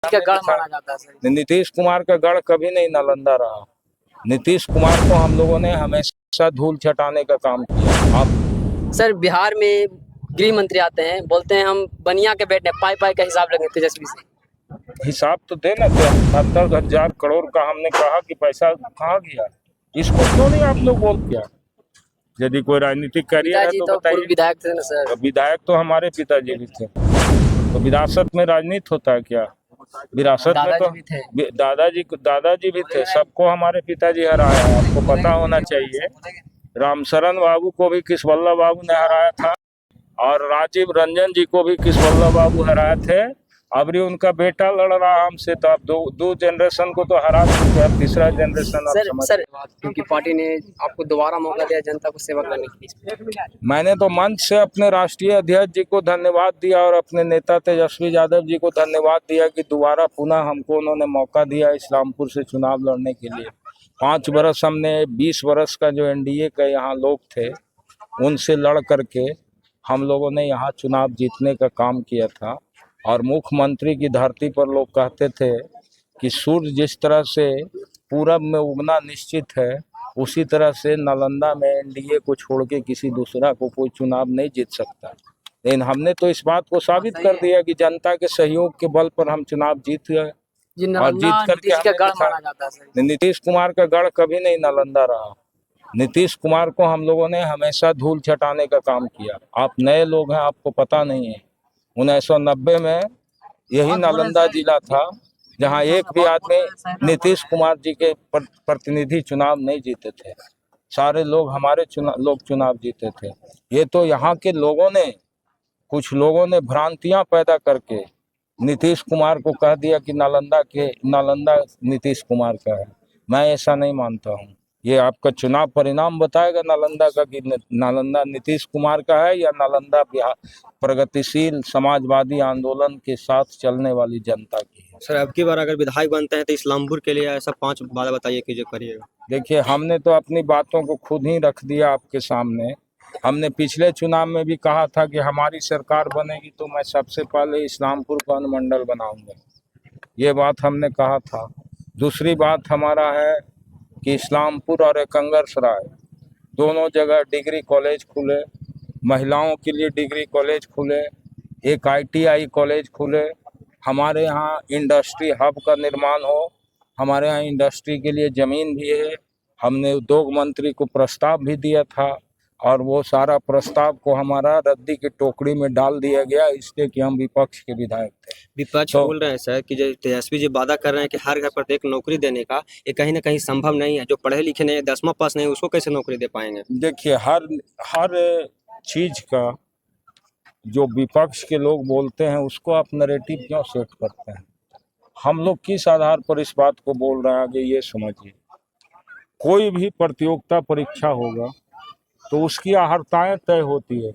का गढ़ माना जाता है सर। नीतीश कुमार का गढ़ कभी नहीं नालंदा रहा। नीतीश कुमार को हम लोगों ने हमेशा धूल छटाने का काम किया। आप सर बिहार में गृह मंत्री आते हैं, बोलते हैं हम बनिया के बेटे, पाई पाई का हिसाब लगे तेजस्वी से। हिसाब तो देना, 73,000 करोड़ का हमने कहा कि पैसा कहाँ गया, इसको क्यों नहीं आप लोग बोल किया? यदि कोई राजनीतिक करियर है पिताजी तो तो पूर्व बताइए। विधायक थे ना सर। विधायक तो हमारे पिताजी भी थे। तो विरासत में राजनीति होता है क्या? विरासत में दादाजी तो भी थे। दादाजी भी थे। सबको हमारे पिताजी हराया है। आपको पता होना चाहिए, रामशरण बाबू को भी किसवल्ला बाबू ने हराया था, और राजीव रंजन जी को भी किसवल्ला बाबू हराए थे। अब भी उनका बेटा लड़ रहा हमसे, तो अब दो जनरेशन को तो हरा चुके हैं, तीसरा जनरेशन आप सर समझ। सर क्योंकि पार्टी ने आपको दोबारा मौका दिया जनता को सेवा करने के लिए। मैंने तो मंच से अपने राष्ट्रीय अध्यक्ष जी को धन्यवाद दिया और अपने नेता तेजस्वी यादव जी को धन्यवाद दिया कि दोबारा पुनः हमको उन्होंने मौका दिया इस्लामपुर से चुनाव लड़ने के लिए। 5 वर्ष हमने 20 वर्ष का जो एनडीए का यहाँ लोग थे उनसे लड़ करके हम लोगों ने यहाँ चुनाव जीतने का काम किया था। और मुख्यमंत्री की धरती पर लोग कहते थे कि सूर्य जिस तरह से पूरब में उगना निश्चित है, उसी तरह से नालंदा में एनडीए को छोड़ के किसी दूसरा को कोई चुनाव नहीं जीत सकता। लेकिन हमने तो इस बात को साबित कर दिया कि जनता के सहयोग के बल पर हम चुनाव जीत गए, और जीत करके नीतीश का हमने गढ़ दिखा। माना जाता है सर। नीतीश कुमार का गढ़ कभी नहीं नालंदा रहा। नीतीश कुमार को हम लोगों ने हमेशा धूल छटाने का काम किया। आप नए लोग हैं, आपको पता नहीं है। 1990 में यही नालंदा जिला था जहां एक भी आदमी नीतीश कुमार जी के प्रतिनिधि चुनाव नहीं जीते थे। सारे लोग हमारे चुनाव जीते थे। ये तो यहाँ के लोगों ने, कुछ लोगों ने भ्रांतियां पैदा करके नीतीश कुमार को कह दिया कि नालंदा नीतीश कुमार का है। मैं ऐसा नहीं मानता हूँ। ये आपका चुनाव परिणाम बताएगा नालंदा का कि नालंदा नीतीश कुमार का है या नालंदा बिहार प्रगतिशील समाजवादी आंदोलन के साथ चलने वाली जनता की है। सर अब की बार अगर विधायक बनते हैं तो इस्लामपुर के लिए ऐसा 5 बात बताइए कि जो करिएगा। देखिए, हमने तो अपनी बातों को खुद ही रख दिया आपके सामने। हमने पिछले चुनाव में भी कहा था कि हमारी सरकार बनेगी तो मैं सबसे पहले इस्लामपुर का अनुमंडल बनाऊंगा, ये बात हमने कहा था। दूसरी बात हमारा है कि इस्लामपुर और एकंगरसराय दोनों जगह डिग्री कॉलेज खुले, महिलाओं के लिए डिग्री कॉलेज खुले, एक ITI कॉलेज खुले, हमारे यहाँ इंडस्ट्री हब का निर्माण हो। हमारे यहाँ इंडस्ट्री के लिए ज़मीन भी है। हमने उद्योग मंत्री को प्रस्ताव भी दिया था, और वो सारा प्रस्ताव को हमारा रद्दी की टोकरी में डाल दिया गया, इसलिए कि हम विपक्ष के विधायक थे। विपक्ष तो बोल रहे हैं सर कि जो तेजस्वी जी वादा कर रहे हैं कि हर घर पर एक नौकरी देने का, ये कहीं ना कहीं संभव नहीं है। जो पढ़े लिखे नहीं, 10वां पास नहीं, उसको कैसे नौकरी दे पाएंगे? देखिए, हर चीज का जो विपक्ष के लोग बोलते हैं उसको आप नैरेटिव क्यों सेट करते हैं? हम लोग किस आधार पर इस बात को बोल रहे हैं आगे ये समझिए। कोई भी प्रतियोगिता परीक्षा होगा तो उसकी अहर्ताएं तय होती है।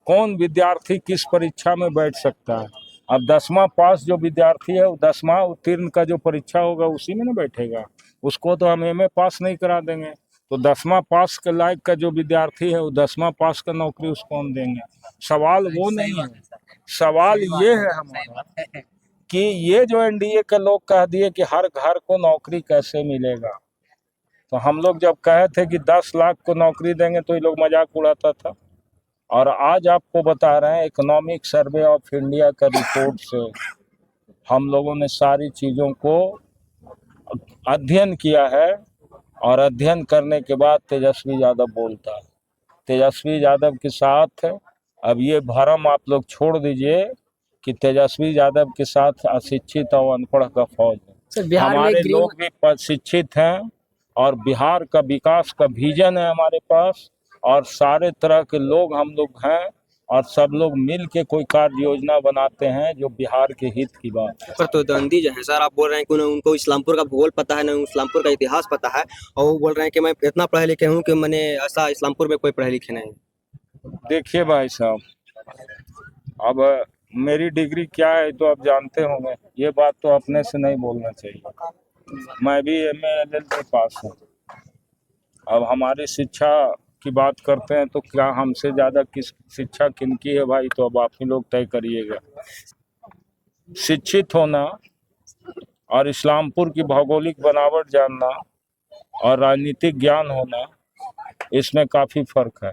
कौन विद्यार्थी किस परीक्षा में बैठ सकता है? अब 10वां पास जो विद्यार्थी है वो 10वां उत्तीर्ण का जो परीक्षा होगा उसी में ना बैठेगा। उसको तो हम MA पास नहीं करा देंगे। तो 10वां पास के लायक का जो विद्यार्थी है वो 10वां पास का नौकरी उसको हम देंगे। सवाल वो नहीं है। सवाल ये है हमारा कि ये जो एनडीए के लोग कह दिए कि हर घर को नौकरी कैसे मिलेगा, तो हम लोग जब कहे थे कि 10 लाख को नौकरी देंगे तो ये लोग मजाक उड़ाता था। और आज आपको बता रहे हैं, इकोनॉमिक सर्वे ऑफ इंडिया का रिपोर्ट से हम लोगों ने सारी चीज़ों को अध्ययन किया है, और अध्ययन करने के बाद तेजस्वी यादव बोलता है। तेजस्वी यादव के साथ अब ये भरम आप लोग छोड़ दीजिए कि तेजस्वी यादव के साथ अशिक्षित और अनपढ़ का फौज है। हमारे लोग भी शिक्षित हैं, और बिहार का विकास का विजन है हमारे पास, और सारे तरह के लोग हम लोग हैं, और सब लोग मिल के कोई कार्य योजना बनाते हैं जो बिहार के हित की बात है। पर तो दंडी जो है सर, आप बोल रहे हैं कि उनको इस्लामपुर का भूगोल पता है, ना इस्लामपुर का इतिहास पता है, और वो बोल रहे हैं कि मैं इतना पढ़े लिखे हूँ कि मैंने ऐसा इस्लामपुर में कोई पढ़े लिखे नहीं। देखिए भाई साहब, अब मेरी डिग्री क्या है तो आप जानते होंगे। ये बात तो अपने से नहीं बोलना चाहिए। मैं भी MA LLB पास हूँ। अब हमारी शिक्षा की बात करते हैं तो क्या हमसे ज़्यादा किस शिक्षा किनकी है भाई, तो अब आप ही लोग तय करिएगा। शिक्षित होना और इस्लामपुर की भौगोलिक बनावट जानना और राजनीतिक ज्ञान होना, इसमें काफ़ी फर्क है।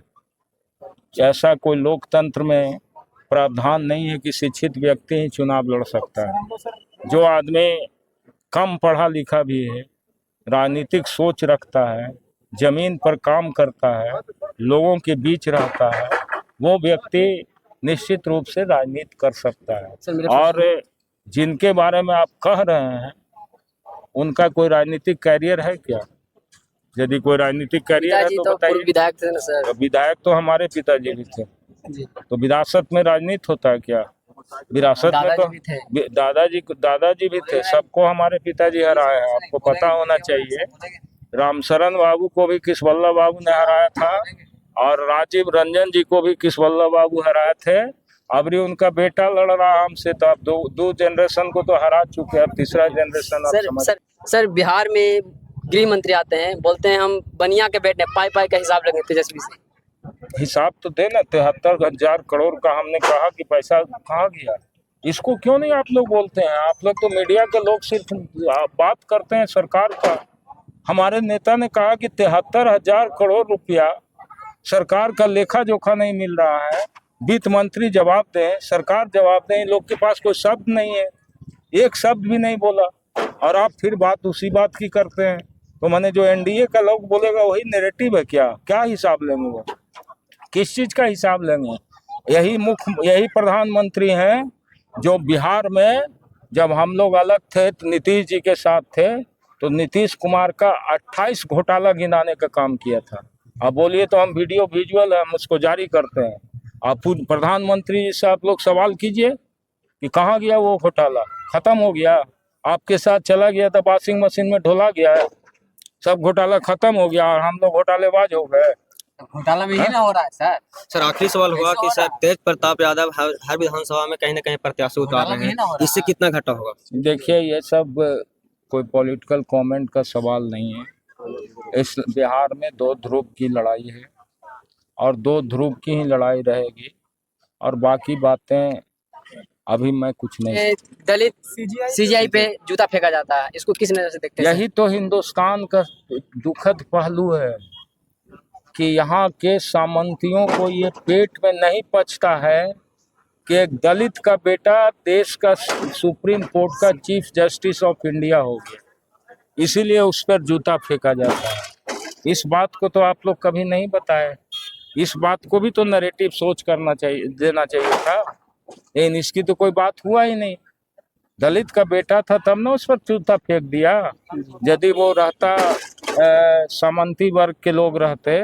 ऐसा कोई लोकतंत्र में प्रावधान नहीं है कि शिक्षित व्यक्ति ही चुनाव लड़ सकता है। जो आदमी कम पढ़ा लिखा भी है, राजनीतिक सोच रखता है, जमीन पर काम करता है, लोगों के बीच रहता है, वो व्यक्ति निश्चित रूप से राजनीति कर सकता है। और जिनके बारे में आप कह रहे हैं उनका कोई राजनीतिक कैरियर है क्या? यदि कोई राजनीतिक कैरियर है तो पूर्व बताइए। विधायक थे ना सर। विधायक तो हमारे पिताजी भी थे जी। तो विरासत में राजनीति होता है क्या? विरासत में तो दादाजी भी थे। सबको हमारे पिताजी हराए हैं, आपको पता होना चाहिए। रामशरण बाबू को भी किसवल्लभ बाबू ने हराया था और राजीव रंजन जी को भी किसवल्लभ बाबू हराए थे। अभी उनका बेटा लड़ रहा हमसे, तो अब दो जनरेशन को तो हरा चुके हैं, अब तीसरा जनरेशन। सर बिहार में गृह मंत्री आते हैं, बोलते हैं हम बनिया के बेटे पाई का हिसाब लेंगे तेजस्वी से। हिसाब तो देना, 73,000 करोड़ का हमने कहा कि पैसा कहाँ गया, इसको क्यों नहीं आप लोग बोलते हैं? आप लोग तो मीडिया के लोग सिर्फ बात करते हैं सरकार का। हमारे नेता ने कहा कि 73,000 करोड़ रुपया सरकार का लेखा जोखा नहीं मिल रहा है। वित्त मंत्री जवाब दें, सरकार जवाब दें, लोग के पास कोई शब्द नहीं है, एक शब्द भी नहीं बोला और आप फिर बात उसी बात की करते हैं। तो मैंने जो एनडीए का लोग बोलेगा वही नैरेटिव है क्या? क्या हिसाब लेंगे वो? किस चीज़ का हिसाब लेंगे? यही प्रधानमंत्री हैं जो बिहार में जब हम लोग अलग थे तो नीतीश जी के साथ थे, तो नीतीश कुमार का 28 घोटाला गिनाने का काम किया था। अब बोलिए तो हम वीडियो विजुअल हम उसको जारी करते हैं। आप प्रधानमंत्री जी से आप लोग सवाल कीजिए कि कहाँ गया वो घोटाला? खत्म हो गया? आपके साथ चला गया था, वॉशिंग मशीन में ढोला गया है, सब घोटाला खत्म हो गया और हम लोग घोटालेबाज हो गए। घोटाला में ही ना हो रहा है सर आखिरी सवाल हुआ कि सर तेज प्रताप यादव हर विधानसभा में कहीं ना कहीं प्रत्याशी उतार रहे हैं, इससे कितना घाटा होगा? देखिए, ये सब कोई पॉलिटिकल कमेंट का सवाल नहीं है। इस बिहार में 2 ध्रुव की लड़ाई है और 2 ध्रुव की ही लड़ाई रहेगी और बाकी बातें अभी मैं कुछ नहीं। दलित सीजीआई पे जूता फेंका जाता है, इसको किस नजर से देखते हैं? यही तो हिंदुस्तान का दुखद पहलू है कि यहाँ के सामंतियों को ये पेट में नहीं पचता है कि एक दलित का बेटा देश का सुप्रीम कोर्ट का चीफ जस्टिस ऑफ इंडिया हो गया, इसीलिए उस पर जूता फेंका जाता है। इस बात को तो आप लोग कभी नहीं बताए। इस बात को भी तो नैरेटिव सोच करना चाहिए, देना चाहिए था, लेकिन इसकी तो कोई बात हुआ ही नहीं। दलित का बेटा था तब ना उस पर जूता फेंक दिया। यदि वो रहता सामंती वर्ग के लोग रहते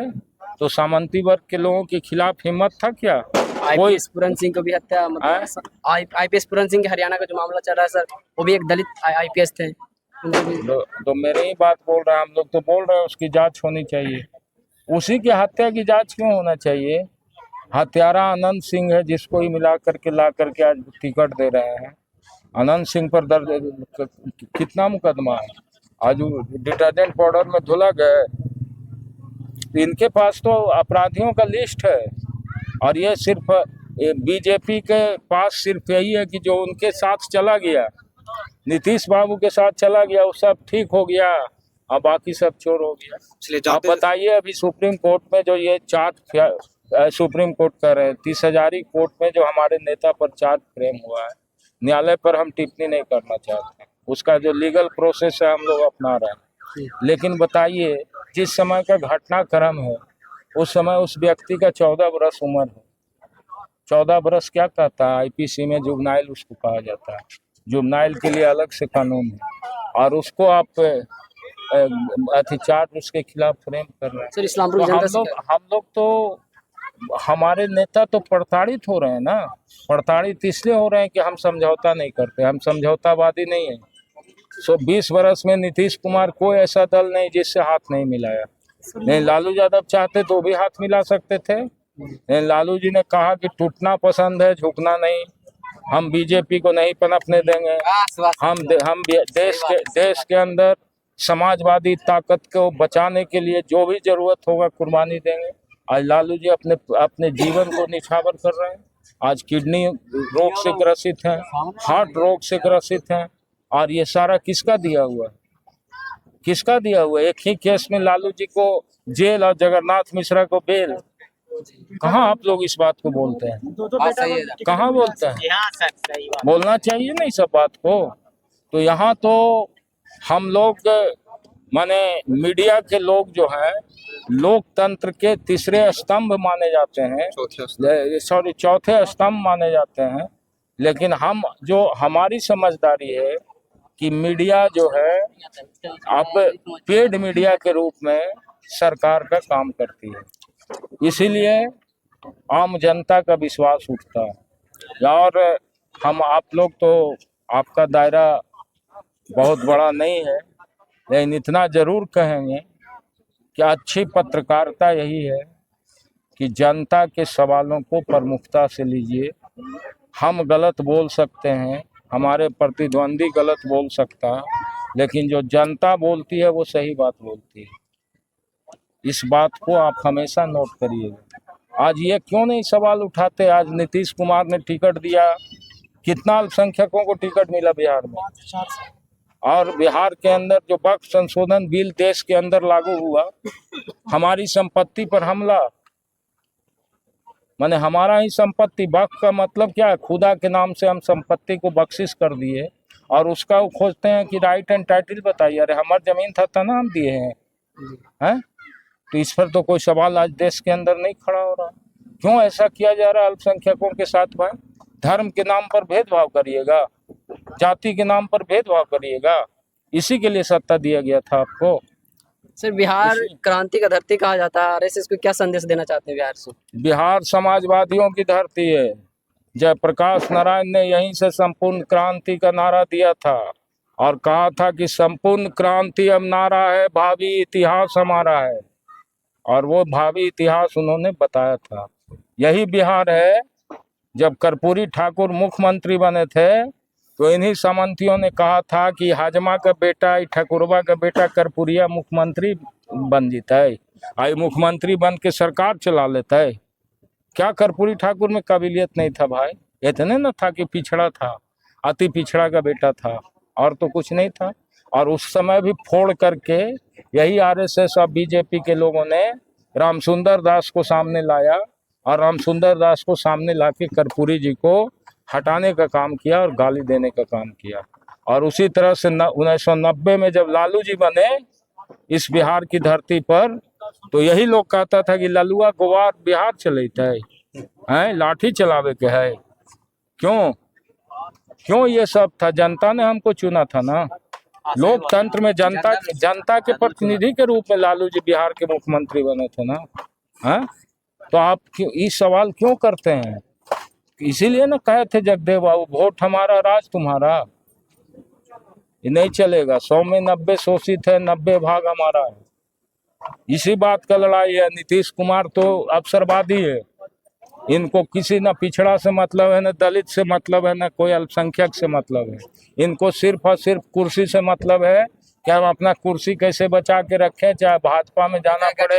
तो सामंती वर्ग के लोगों के खिलाफ हिम्मत था क्या? आईपीएस पूरन सिंह को भी हत्या, मतलब आईपीएस पूरन सिंह के हरियाणा का जो मामला चल रहा है सर, वो भी एक दलित आईपीएस थे। तो मेरे ही बात बोल रहे हैं, हम लोग तो बोल रहे हैं उसकी जांच होनी चाहिए। उसी की हत्या की जांच क्यों होना चाहिए? हत्यारा अनंत सिंह है, जिसको ही मिला करके ला करके आज टिकट दे रहे हैं। अनंत सिंह पर दर्ज कितना मुकदमा है? आज डिटर्जेंट पाउडर में धुला गए। इनके पास तो अपराधियों का लिस्ट है और ये सिर्फ बीजेपी के पास सिर्फ यही है कि जो उनके साथ चला गया, नीतीश बाबू के साथ चला गया, वो सब ठीक हो गया, अब बाकी सब चोर हो गया। आप बताइए, अभी सुप्रीम कोर्ट में जो ये सुप्रीम कोर्ट कर रहे हैं 30,000 कोर्ट में जो हमारे नेता पर चार्ज फ्रेम हुआ है, न्यायालय पर हम टिप्पणी नहीं करना चाहते, उसका जो लीगल प्रोसेस है हम लोग अपना रहे हैं। लेकिन बताइए, जिस समय का घटनाक्रम है उस समय उस व्यक्ति का 14 बरस उम्र है। 14 बरस क्या कहता है? आईपीसी में जुवेनाइल उसको कहा जाता है। जुवेनाइल के लिए अलग से कानून है और उसको आप चार्ज उसके खिलाफ फ्रेम कर रहे हैं। सर इस्लामपुर तो हम लोग तो, हमारे नेता तो प्रताड़ित हो रहे हैं ना। प्रताड़ित इसलिए हो रहे हैं कि हम समझौता नहीं करते, हम समझौतावादी नहीं है। 20 वर्ष में नीतीश कुमार कोई ऐसा दल नहीं जिससे हाथ नहीं मिलाया। नहीं, लालू यादव चाहते तो भी हाथ मिला सकते थे। नहीं, लालू जी ने कहा कि टूटना पसंद है, झुकना नहीं। हम बीजेपी को नहीं पनपने देंगे। हम देश के अंदर समाजवादी ताकत को बचाने के लिए जो भी जरूरत होगा कुर्बानी देंगे। आज लालू जी अपने जीवन को निछावर कर रहे हैं। आज किडनी रोग से ग्रसित हैं, हार्ट रोग से ग्रसित हैं। और ये सारा किसका दिया हुआ है? किसका दिया हुआ है? एक ही केस में लालू जी को जेल और जगन्नाथ मिश्रा को बेल। कहाँ आप लोग इस बात को बोलते हैं? कहाँ बोलते हैं? बोलना चाहिए ना इस सब बात को। तो यहाँ तो हम लोग माने मीडिया के लोग जो हैं लोकतंत्र के तीसरे स्तंभ माने जाते हैं, सॉरी चौथे स्तंभ माने जाते हैं। लेकिन हम जो हमारी समझदारी है कि मीडिया जो है अब पेड मीडिया के रूप में सरकार का काम करती है, इसीलिए आम जनता का विश्वास उठता है। और हम आप लोग तो आपका दायरा बहुत बड़ा नहीं है, लेकिन इतना जरूर कहेंगे कि अच्छी पत्रकारिता यही है कि जनता के सवालों को प्रमुखता से लीजिए। हम गलत बोल सकते हैं, हमारे प्रतिद्वंदी गलत बोल सकता है, लेकिन जो जनता बोलती है वो सही बात बोलती है। इस बात को आप हमेशा नोट करिएगा। आज ये क्यों नहीं सवाल उठाते? आज नीतीश कुमार ने टिकट दिया, कितना अल्पसंख्यकों को टिकट मिला बिहार में? और बिहार के अंदर जो वक्फ संशोधन बिल देश के अंदर लागू हुआ, हमारी संपत्ति पर हमला, माने हमारा ही संपत्ति। वक्फ का मतलब क्या है? खुदा के नाम से हम संपत्ति को बख्शिश कर दिए और उसका वो खोजते हैं कि राइट एंड टाइटल बताइए। अरे हमारी जमीन था ना, हम दिए हैं। तो इस पर तो कोई सवाल आज देश के अंदर नहीं खड़ा हो रहा। क्यों ऐसा किया जा रहा है अल्पसंख्यकों के साथ? भाई धर्म के नाम पर भेदभाव करिएगा, जाति के नाम पर भेदभाव करिएगा, इसी के लिए सत्ता दिया गया था आपको। सर बिहार क्रांति का धरती कहा जाता है, आरएसएस को क्या संदेश देना चाहते हैं बिहार से? बिहार समाजवादियों की धरती है। जयप्रकाश नारायण ने यहीं से संपूर्ण क्रांति का नारा दिया था और कहा था कि संपूर्ण क्रांति अब नारा है, भावी इतिहास हमारा है। और वो भावी इतिहास उन्होंने बताया था। यही बिहार है। जब कर्पूरी ठाकुर मुख्यमंत्री बने थे तो इन्हीं सामंतियों ने कहा था कि हाजमा का बेटा, ठाकुरबा का बेटा कर्पूरिया मुख्यमंत्री बन जीता है, आई मुख्यमंत्री बन के सरकार चला लेता है। क्या कर्पूरी ठाकुर में काबिलियत नहीं था भाई? इतने न था कि पिछड़ा था, अति पिछड़ा का बेटा था, और तो कुछ नहीं था। और उस समय भी फोड़ करके यही आरएसएस और बीजेपी के लोगों ने रामसुंदर दास को सामने लाया और रामसुंदर दास को सामने लाके कर्पूरी जी को हटाने का काम किया और गाली देने का काम किया। और उसी तरह से 1990 में जब लालू जी बने इस बिहार की धरती पर, तो यही लोग कहता था कि ललुआ गोवार बिहार चलता है, लाठी चलावे के है। क्यों ये सब था? जनता ने हमको चुना था ना। लोकतंत्र में जनता के प्रतिनिधि के रूप में लालू जी बिहार के मुख्यमंत्री बने थे ना। तो आप इस सवाल क्यों करते हैं? इसीलिए ना कहे थे जगदेव बाबू, वोट हमारा राज तुम्हारा। ये नहीं चलेगा। 100 में 90 शोषित है, 90 भाग हमारा है। इसी बात का लड़ाई है। नीतीश कुमार तो अवसरवादी है। इनको किसी न पिछड़ा से मतलब है, न दलित से मतलब है, न कोई अल्पसंख्यक से मतलब है। इनको सिर्फ और सिर्फ कुर्सी से मतलब है कि हम अपना कुर्सी कैसे बचा के रखें, चाहे भाजपा में जाना पड़े,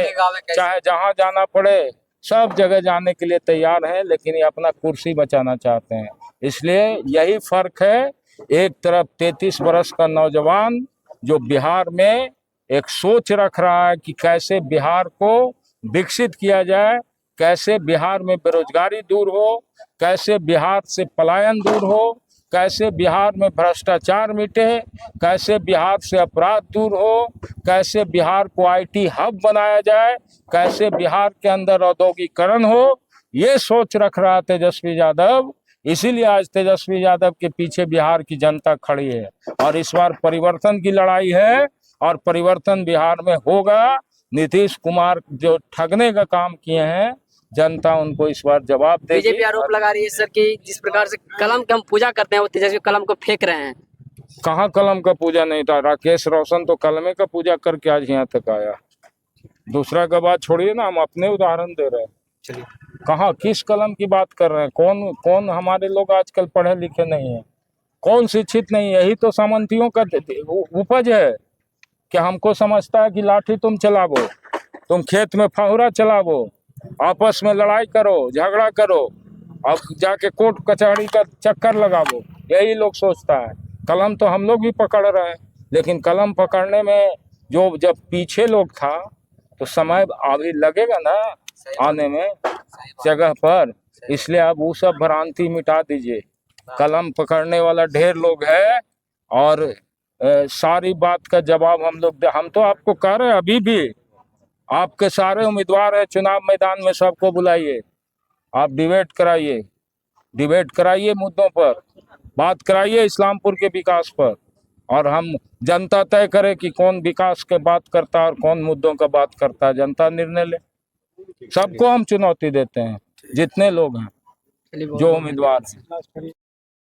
चाहे जहां जाना पड़े, सब जगह जाने के लिए तैयार हैं, लेकिन ये अपना कुर्सी बचाना चाहते हैं। इसलिए यही फर्क है। एक तरफ 33 वर्ष का नौजवान जो बिहार में एक सोच रख रहा है कि कैसे बिहार को विकसित किया जाए, कैसे बिहार में बेरोजगारी दूर हो, कैसे बिहार से पलायन दूर हो, कैसे बिहार में भ्रष्टाचार मिटे, कैसे बिहार से अपराध दूर हो, कैसे बिहार को आईटी हब बनाया जाए, कैसे बिहार के अंदर औद्योगिकरण हो, ये सोच रख रहा तेजस्वी यादव। इसीलिए आज तेजस्वी यादव के पीछे बिहार की जनता खड़ी है और इस बार परिवर्तन की लड़ाई है और परिवर्तन बिहार में होगा। नीतीश कुमार जो ठगने का काम किए हैं, जनता उनको इस बार जवाब देगी। बीजेपी आरोप लगा रही है सर कि जिस प्रकार से कलम के हम पूजा करते हैं वो तेजस्वी कलम को फेंक रहे हैं। कहाँ कलम का पूजा नहीं था? राकेश रोशन तो कलमे का पूजा करके आज यहाँ तक आया। दूसरा का बात छोड़िए ना, हम अपने उदाहरण दे रहे हैं। चलिए, कहाँ किस कलम की बात कर रहे हैं? कौन हमारे लोग आजकल पढ़े लिखे नहीं है, कौन शिक्षित नहीं है? यही तो सामंतियों का उपज है कि हमको समझता है कि लाठी तुम चलावो, तुम खेत में फाहुरा चलावो, आपस में लड़ाई करो, झगड़ा करो, अब जाके कोर्ट कचहरी का चक्कर लगावो, यही लोग सोचता है। कलम तो हम लोग भी पकड़ रहे हैं, लेकिन कलम पकड़ने में जो जब पीछे लोग था तो समय अभी लगेगा ना आने में जगह पर, इसलिए आप वो सब भ्रांति मिटा दीजिए। कलम पकड़ने वाला ढेर लोग है और सारी बात का जवाब हम तो आपको कह रहे हैं, अभी भी आपके सारे उम्मीदवार है चुनाव मैदान में, सबको बुलाइए, आप डिबेट कराइए मुद्दों पर, बात कराइए इस्लामपुर के विकास पर, और हम जनता तय करे कि कौन विकास के बात करता है और कौन मुद्दों का बात करता है, जनता निर्णय ले। सबको हम चुनौती देते हैं, जितने लोग हैं, चलिए, बहुत जो बहुत उम्मीदवार हैं।